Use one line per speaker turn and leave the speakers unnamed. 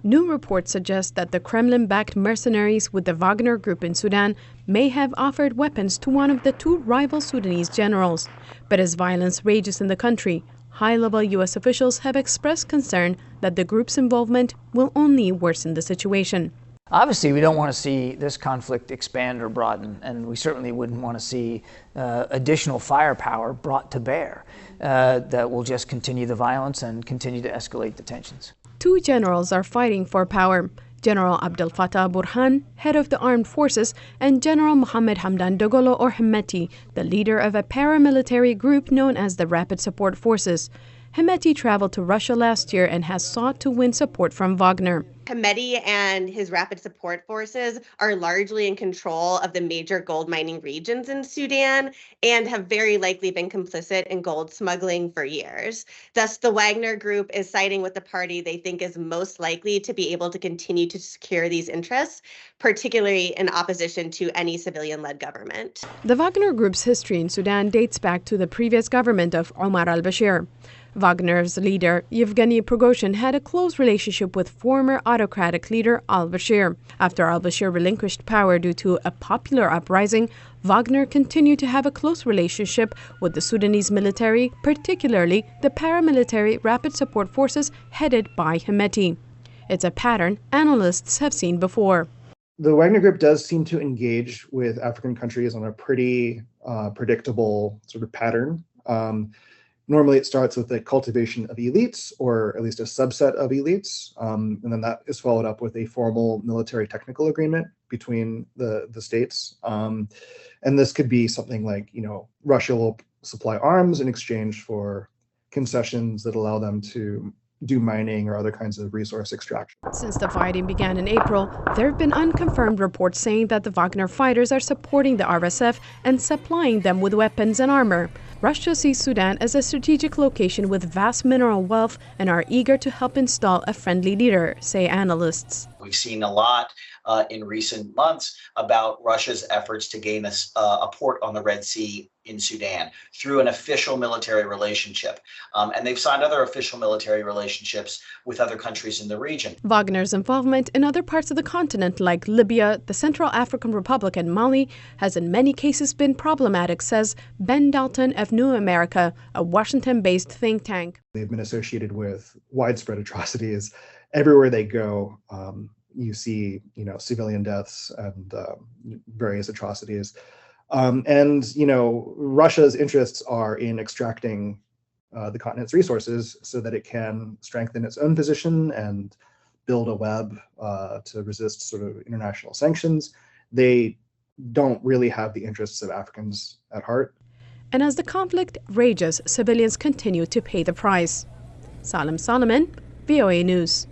New reports suggest that the Kremlin-backed mercenaries with the Wagner Group in Sudan may have offered weapons to one of the two rival Sudanese generals. But as violence rages in the country, high-level U.S. officials have expressed concern that the group's involvement will only worsen the situation.
Obviously, we don't want to see this conflict expand or broaden, and we certainly wouldn't want to see additional firepower brought to bear that will just continue the violence and continue to escalate the tensions.
Two generals are fighting for power. General Abdel Fattah Burhan, head of the armed forces, and General Mohammed Hamdan Dagalo or Hemeti, the leader of a paramilitary group known as the Rapid Support Forces. Hemeti traveled to Russia last year and has sought to win support from Wagner.
Hemeti and his Rapid Support Forces are largely in control of the major gold mining regions in Sudan and have very likely been complicit in gold smuggling for years. Thus, the Wagner Group is siding with the party they think is most likely to be able to continue to secure these interests, particularly in opposition to any civilian-led government.
The Wagner Group's history in Sudan dates back to the previous government of Omar al-Bashir. Wagner's leader, Yevgeny Prigozhin, had a close relationship with former autocratic leader al-Bashir. After al-Bashir relinquished power due to a popular uprising, Wagner continued to have a close relationship with the Sudanese military, particularly the paramilitary Rapid Support Forces headed by Hemeti. It's a pattern analysts have seen before.
The Wagner Group does seem to engage with African countries on a pretty predictable sort of pattern. Normally, it starts with the cultivation of elites, or at least a subset of elites, and then that is followed up with a formal military technical agreement between the states. And this could be something like, Russia will supply arms in exchange for concessions that allow them to do mining or other kinds of resource extraction.
Since the fighting began in April, there have been unconfirmed reports saying that the Wagner fighters are supporting the RSF and supplying them with weapons and armor. Russia sees Sudan as a strategic location with vast mineral wealth and are eager to help install a friendly leader, say analysts.
We've seen a lot in recent months about Russia's efforts to gain a port on the Red Sea in Sudan through an official military relationship. And they've signed other official military relationships with other countries in the region.
Wagner's involvement in other parts of the continent like Libya, the Central African Republic, and Mali has in many cases been problematic, says Ben Dalton of New America, a Washington-based think tank.
They've been associated with widespread atrocities. Everywhere they go, you see, civilian deaths and various atrocities. Russia's interests are in extracting the continent's resources so that it can strengthen its own position and build a web to resist sort of international sanctions. They don't really have the interests of Africans at heart.
And as the conflict rages, civilians continue to pay the price. Salem Solomon, VOA News.